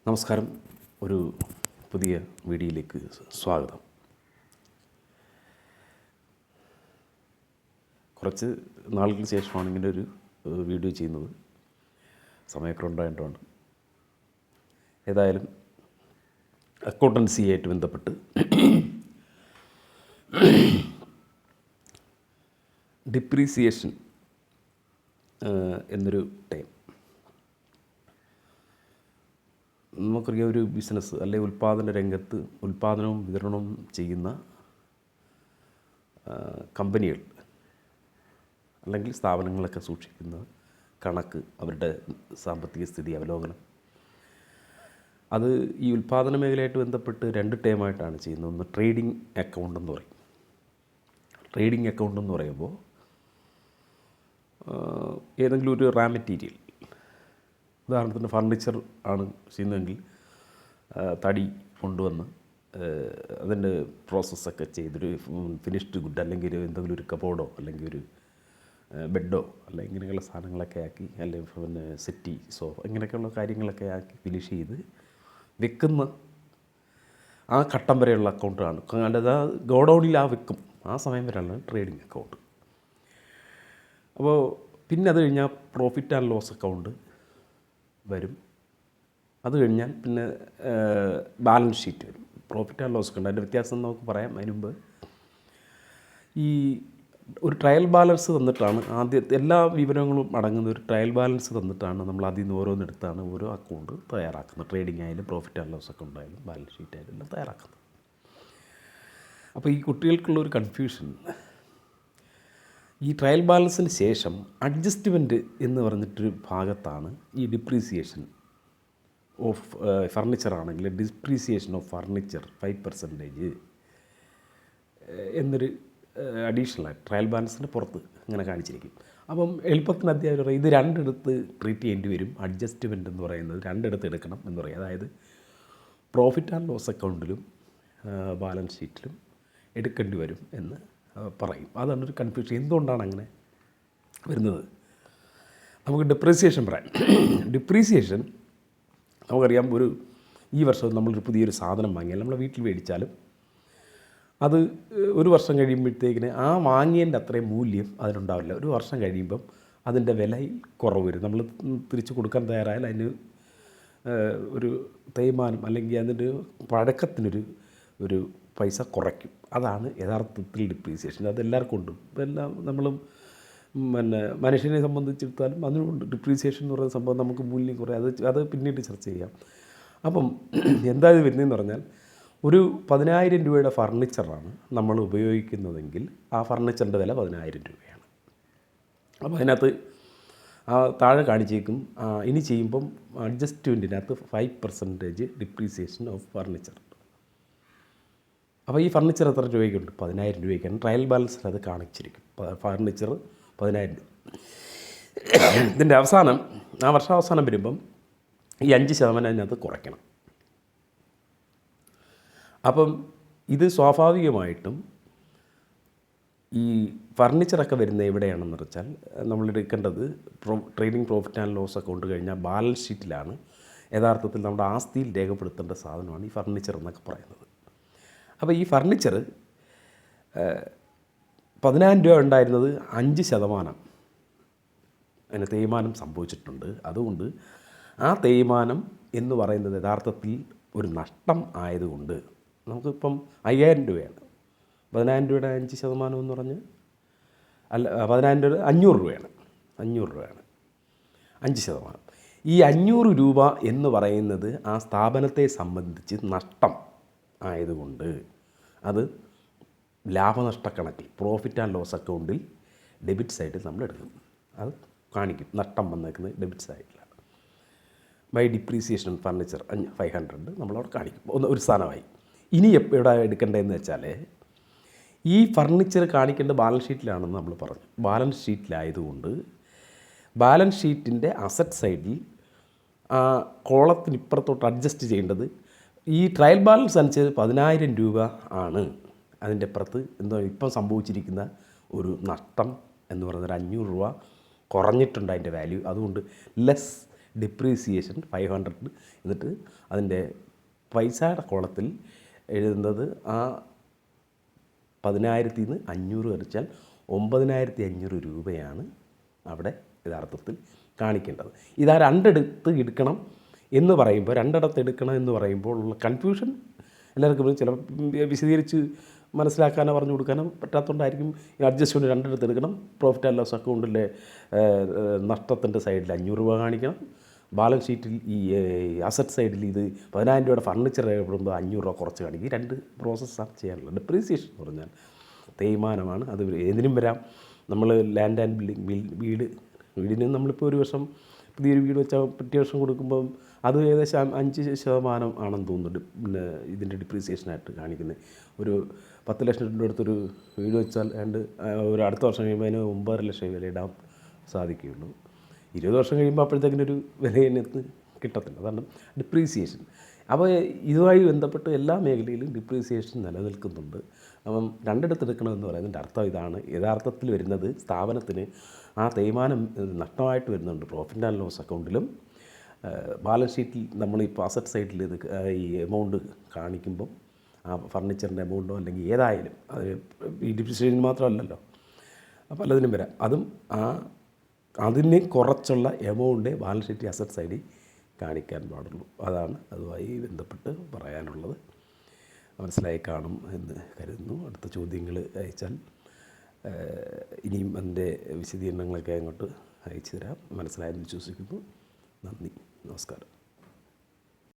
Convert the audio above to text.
നമസ്കാരം. ഒരു പുതിയ വീഡിയോയിലേക്ക് സ്വാഗതം. കുറച്ച് നാളുകൾക്ക് ശേഷമാണ് ഇങ്ങനെ ഒരു വീഡിയോ ചെയ്യുന്നത്. സമയക്കുറവുണ്ടായിട്ടാണ്. ഏതായാലും അക്കൗണ്ടൻസിയായിട്ട് ബന്ധപ്പെട്ട് ഡിപ്രീസിയേഷൻ എന്നൊരു ടൈം നമുക്കറിയാം. ഒരു ബിസിനസ് അല്ലെങ്കിൽ ഉൽപ്പാദന രംഗത്ത് ഉൽപ്പാദനവും വിതരണവും ചെയ്യുന്ന കമ്പനികൾ അല്ലെങ്കിൽ സ്ഥാപനങ്ങളൊക്കെ സൂക്ഷിക്കുന്ന കണക്ക്, അവരുടെ സാമ്പത്തിക സ്ഥിതി അവലോകനം, അത് ഈ ഉൽപ്പാദന മേഖലയായിട്ട് ബന്ധപ്പെട്ട് രണ്ട് ടേമായിട്ടാണ് ചെയ്യുന്നത്. ഒന്ന് ട്രേഡിംഗ് അക്കൗണ്ട് എന്ന് പറയും. ട്രേഡിംഗ് അക്കൗണ്ട് എന്ന് പറയുമ്പോൾ ഏതെങ്കിലും ഒരു റാ മെറ്റീരിയൽ, ഉദാഹരണത്തിന് ഫർണിച്ചർ ആണ് ചെയ്യുന്നതെങ്കിൽ തടി കൊണ്ടുവന്ന് അതിൻ്റെ പ്രോസസ്സൊക്കെ ചെയ്തൊരു ഫിനിഷ്ഡ് ഗുഡ്, അല്ലെങ്കിൽ എന്തെങ്കിലും ഒരു കബോർഡോ അല്ലെങ്കിൽ ഒരു ബെഡോ അല്ലെങ്കിൽ ഇങ്ങനെയുള്ള സാധനങ്ങളൊക്കെ ആക്കി, അല്ലെങ്കിൽ പിന്നെ സെറ്റി സോഫ ഇങ്ങനെയൊക്കെയുള്ള കാര്യങ്ങളൊക്കെ ആക്കി ഫിനിഷ് ചെയ്ത് വിൽക്കുന്ന ആ ഘട്ടം വരെയുള്ള അക്കൗണ്ടാണ്. അല്ലാതെ ആ ഗോഡൗണിൽ വിൽക്കും ആ സമയം വരെയാണ് ട്രേഡിംഗ് അക്കൗണ്ട്. അപ്പോൾ പിന്നെ അത് കഴിഞ്ഞാൽ പ്രോഫിറ്റ് ആൻഡ് ലോസ് അക്കൗണ്ട് വരും. അത് കഴിഞ്ഞാൽ പിന്നെ ബാലൻസ് ഷീറ്റ് വരും. പ്രോഫിറ്റ് ആൻഡ് ലോസ് അക്കൗണ്ട്, അതിൻ്റെ വ്യത്യാസം നമുക്ക് പറയാം. അതിന് മുമ്പ് ഈ ഒരു ട്രയൽ ബാലൻസ് തന്നിട്ടാണ് എല്ലാ വിവരങ്ങളും അടങ്ങുന്ന ഒരു ട്രയൽ ബാലൻസ് തന്നിട്ടാണ് നമ്മൾ അതിൽ നിന്ന് ഓരോന്നെടുത്താണ് ഓരോ അക്കൗണ്ട് തയ്യാറാക്കുന്നത്. ട്രേഡിംഗ് ആയാലും പ്രോഫിറ്റ് ആൻഡ് ലോസ് അക്കൗണ്ട് ആയാലും ബാലൻസ് ഷീറ്റ് ആയാലും എല്ലാം തയ്യാറാക്കുന്നത്. അപ്പോൾ ഈ കുട്ടികൾക്കുള്ളൊരു കൺഫ്യൂഷൻ, ഈ ട്രയൽ ബാലൻസിന് ശേഷം അഡ്ജസ്റ്റ്മെൻറ്റ് എന്ന് പറഞ്ഞിട്ടൊരു ഭാഗത്താണ് ഈ ഡിപ്രീസിയേഷൻ ഓഫ് ഫർണിച്ചർ ആണെങ്കിൽ ഡിപ്രീസിയേഷൻ ഓഫ് ഫർണിച്ചർ 5% എന്നൊരു അഡീഷണലായി ട്രയൽ ബാലൻസിൻ്റെ പുറത്ത് ഇങ്ങനെ കാണിച്ചിരിക്കും. അപ്പം എളുപ്പത്തിന് അധ്യായം പറയും ഇത് രണ്ടിടത്ത് ട്രീറ്റ് ചെയ്യേണ്ടി വരും. അഡ്ജസ്റ്റ്മെൻറ്റ് എന്ന് പറയുന്നത് രണ്ടിടത്ത് എടുക്കണം എന്ന് പറയും. അതായത് പ്രോഫിറ്റ് ആൻഡ് ലോസ് അക്കൗണ്ടിലും ബാലൻസ് ഷീറ്റിലും എടുക്കേണ്ടി വരും എന്ന് പറയും. അതാണ് ഒരു കൺഫ്യൂഷൻ. എന്തുകൊണ്ടാണ് അങ്ങനെ വരുന്നത്? നമുക്ക് ഡിപ്രീസിയേഷൻ പറയാം. ഡിപ്രീസിയേഷൻ നമുക്കറിയാം. ഈ വർഷം നമ്മളൊരു പുതിയൊരു സാധനം വാങ്ങിയാൽ നമ്മളെ വീട്ടിൽ മേടിച്ചാലും അത് ഒരു വർഷം കഴിയുമ്പോഴത്തേക്കിന് ആ വാങ്ങിയതിൻ്റെ അത്രയും മൂല്യം അതിനുണ്ടാവില്ല. ഒരു വർഷം കഴിയുമ്പം അതിൻ്റെ വിലയിൽ കുറവ് വരും. നമ്മൾ തിരിച്ച് കൊടുക്കാൻ തയ്യാറായാൽ അതിന് ഒരു തേയ്മാനം അല്ലെങ്കിൽ അതിൻ്റെ പഴക്കത്തിനൊരു പൈസ കുറയ്ക്കും. അതാണ് യഥാർത്ഥത്തിൽ ഡിപ്രീസിയേഷൻ. അതെല്ലാവർക്കും ഉണ്ട്. എല്ലാം നമ്മളും പിന്നെ മനുഷ്യനെ സംബന്ധിച്ചിടത്താലും അതിനുണ്ട്. ഡിപ്രീസിയേഷൻ എന്ന് പറയുന്ന സംഭവം നമുക്ക് മൂല്യം കുറയും. അത് പിന്നീട് ചർച്ച ചെയ്യാം. അപ്പം എന്താ ഇത് വരുന്നതെന്ന് പറഞ്ഞാൽ, ഒരു 10,000 രൂപയുടെ ഫർണിച്ചറാണ് നമ്മൾ ഉപയോഗിക്കുന്നതെങ്കിൽ ആ ഫർണിച്ചറിൻ്റെ വില 10,000 രൂപയാണ്. അപ്പോൾ അതിനകത്ത് താഴെ കാണിച്ചേക്കും ഇനി ചെയ്യുമ്പം അഡ്ജസ്റ്റ്മെൻറ്റിനകത്ത് 5% ഡിപ്രീസിയേഷൻ ഓഫ് ഫർണിച്ചർ. അപ്പോൾ ഈ ഫർണിച്ചർ എത്ര രൂപയ്ക്കുണ്ട്? 10,000 രൂപയ്ക്കാണ്. ട്രയൽ ബാലൻസിൽ അത് കാണിച്ചിരിക്കും. ഫർണിച്ചർ 10,000 രൂപ. ഇതിൻ്റെ അവസാനം, ആ വർഷാവസാനം വരുമ്പം ഈ 5% അതിനകത്ത് കുറയ്ക്കണം. അപ്പം ഇത് സ്വാഭാവികമായിട്ടും ഈ ഫർണിച്ചറൊക്കെ വരുന്നത് എവിടെയാണെന്ന് വെച്ചാൽ, നമ്മൾ എടുക്കേണ്ടത് trading profit and loss account കഴിഞ്ഞാൽ ബാലൻസ് ഷീറ്റിലാണ് യഥാർത്ഥത്തിൽ നമ്മുടെ ആസ്തിയിൽ രേഖപ്പെടുത്തേണ്ട സാധനമാണ് ഈ ഫർണിച്ചർ എന്നൊക്കെ പറയുന്നത്. അപ്പോൾ ഈ ഫർണിച്ചർ 10,000 രൂപ ഉണ്ടായിരുന്നത് 5% അതിന് തേയ്മാനം സംഭവിച്ചിട്ടുണ്ട്. അതുകൊണ്ട് ആ തേയ്മാനം എന്ന് പറയുന്നത് യഥാർത്ഥത്തിൽ ഒരു നഷ്ടം ആയതുകൊണ്ട് നമുക്കിപ്പം 5,000 രൂപയാണ്. 10,000 രൂപയുടെ 5% എന്ന് പറഞ്ഞ് 10,000 രൂപ 500 രൂപയാണ്. 500 രൂപയാണ് 5%. ഈ 500 രൂപ എന്ന് പറയുന്നത് ആ സ്ഥാപനത്തെ സംബന്ധിച്ച് നഷ്ടം ആയതുകൊണ്ട് അത് ലാഭനഷ്ടക്കണക്കിൽ പ്രോഫിറ്റ് ആൻഡ് ലോസ് അക്കൗണ്ടിൽ ഡെബിറ്റ് സൈഡിൽ നമ്മൾ എടുക്കും. അത് കാണിക്കും. നഷ്ടം വന്നേക്കുന്നത് ഡെബിറ്റ് സൈഡിലാണ്. ബൈ ഡിപ്രീസിയേഷൻ ഫർണിച്ചർ 500 നമ്മളവിടെ കാണിക്കും. ഒരു സ്ഥാനമായി. ഇനി എവിടെ എടുക്കേണ്ടതെന്ന് വെച്ചാൽ, ഈ ഫർണിച്ചർ കാണിക്കേണ്ട ബാലൻസ് ഷീറ്റിലാണെന്ന് നമ്മൾ പറഞ്ഞു. ബാലൻസ് ഷീറ്റിലായതുകൊണ്ട് ബാലൻസ് ഷീറ്റിൻ്റെ അസറ്റ് സൈഡിൽ കോളത്തിന് ഇപ്പുറത്തോട്ട് അഡ്ജസ്റ്റ് ചെയ്യേണ്ടത് ഈ ട്രയൽ ബാലൻസ് അനുസരിച്ച് 10,000 രൂപ ആണ്. അതിൻ്റെ അപ്പുറത്ത് എന്തോ ഇപ്പം സംഭവിച്ചിരിക്കുന്ന ഒരു നഷ്ടം എന്ന് പറയുന്നത് 500 രൂപ കുറഞ്ഞിട്ടുണ്ട് അതിൻ്റെ വാല്യൂ. അതുകൊണ്ട് ലെസ് ഡിപ്രീസിയേഷൻ 500 എന്നിട്ട് അതിൻ്റെ പൈസയുടെ കോളത്തിൽ എഴുതുന്നത് ആ 10,000 നിന്ന് 500 കുറച്ചാൽ 9,500 രൂപയാണ് അവിടെ യഥാർത്ഥത്തിൽ കാണിക്കേണ്ടത്. ഇതാ രണ്ടിടത്ത് എടുക്കണം എന്ന് പറയുമ്പോൾ രണ്ടിടത്ത് എടുക്കണം എന്ന് പറയുമ്പോൾ ഉള്ള കൺഫ്യൂഷൻ എല്ലാവർക്കും ചില വിശദീകരിച്ച് മനസ്സിലാക്കാനോ പറഞ്ഞു കൊടുക്കാനോ പറ്റാത്തതുകൊണ്ടായിരിക്കും ഈ അഡ്ജസ്റ്റ്മെൻറ്റ് രണ്ടിടത്ത് എടുക്കണം. പ്രോഫിറ്റ് ആൻഡ് ലോസ് അക്കൗണ്ടിലെ നഷ്ടത്തിൻ്റെ സൈഡിൽ 500 രൂപ കാണിക്കണം. ബാലൻസ് ഷീറ്റിൽ ഈ അസറ്റ് സൈഡിൽ ഇത് 10,000 രൂപയുടെ ഫർണിച്ചർ രേഖപ്പെടുമ്പോൾ 500 രൂപ കുറച്ച് കാണിക്കും. ഈ രണ്ട് പ്രോസസ്സാണ് ചെയ്യാനുള്ളത്. ഡിപ്രീസിയേഷൻ എന്ന് പറഞ്ഞാൽ തേയ്മാനമാണ്. അത് ഏതിനും വരാം. നമ്മൾ ലാൻഡ് ആൻഡ് ബിൽഡിംഗ് വീടിന് നമ്മളിപ്പോൾ ഒരു വർഷം പുതിയൊരു വീട് വെച്ചാൽ പിറ്റേ വർഷം കൊടുക്കുമ്പം അത് ഏകദേശം 5% ആണെന്ന് തോന്നുന്നുണ്ട്. പിന്നെ ഇതിൻ്റെ ഡിപ്രീസിയേഷനായിട്ട് കാണിക്കുന്നത് ഒരു 10 ലക്ഷം രൂപ അടുത്തൊരു വീട് വെച്ചാൽ ഒരു അടുത്ത വർഷം കഴിയുമ്പോൾ അതിന് 9.5 ലക്ഷം വില ഇടാൻ സാധിക്കുകയുള്ളൂ. 20 വർഷം കഴിയുമ്പോൾ അപ്പോഴത്തേക്കിനൊരു വില അതിനകത്ത് കിട്ടത്തില്ല. അതാണ് ഡിപ്രീസിയേഷൻ. അപ്പോൾ ഇതുമായി ബന്ധപ്പെട്ട് എല്ലാ മേഖലയിലും ഡിപ്രീസിയേഷൻ നിലനിൽക്കുന്നുണ്ട്. അപ്പം രണ്ടിടത്ത് എടുക്കണമെന്ന് പറയുന്നതിൻ്റെ അർത്ഥം ഇതാണ്. യഥാർത്ഥത്തിൽ വരുന്നത് സ്ഥാപനത്തിന് ആ തേയ്മാനം നഷ്ടമായിട്ട് വരുന്നുണ്ട് പ്രോഫിറ്റ് ആൻഡ് ലോസ് അക്കൗണ്ടിലും. ബാലൻസ് ഷീറ്റിൽ നമ്മളിപ്പോൾ അസറ്റ് സൈഡിൽ ഇത് ഈ എമൗണ്ട് കാണിക്കുമ്പം ആ ഫർണിച്ചറിൻ്റെ എമൗണ്ടോ അല്ലെങ്കിൽ ഏതായാലും അത് ഈ ഡിപ്രീസിയേഷൻ മാത്രമല്ലല്ലോ, പലതിനും വരാം. അതും അതിന് കുറച്ചുള്ള എമൗണ്ടേ ബാലൻസ് ഷീറ്റ് അസറ്റ് സൈഡിൽ കാണിക്കാൻ പാടുള്ളൂ. അതാണ് അതുമായി ബന്ധപ്പെട്ട് പറയാനുള്ളത്. മനസ്സിലായി കാണും എന്ന് കരുതുന്നു. അടുത്ത ചോദ്യങ്ങൾ അയച്ചാൽ ഇനിയും അതിൻ്റെ വിശദീകരണങ്ങളൊക്കെ അങ്ങോട്ട് അയച്ചു തരാം. മനസ്സിലായെന്ന് വിശ്വസിക്കുന്നു. നന്ദി, നമസ്കാരം.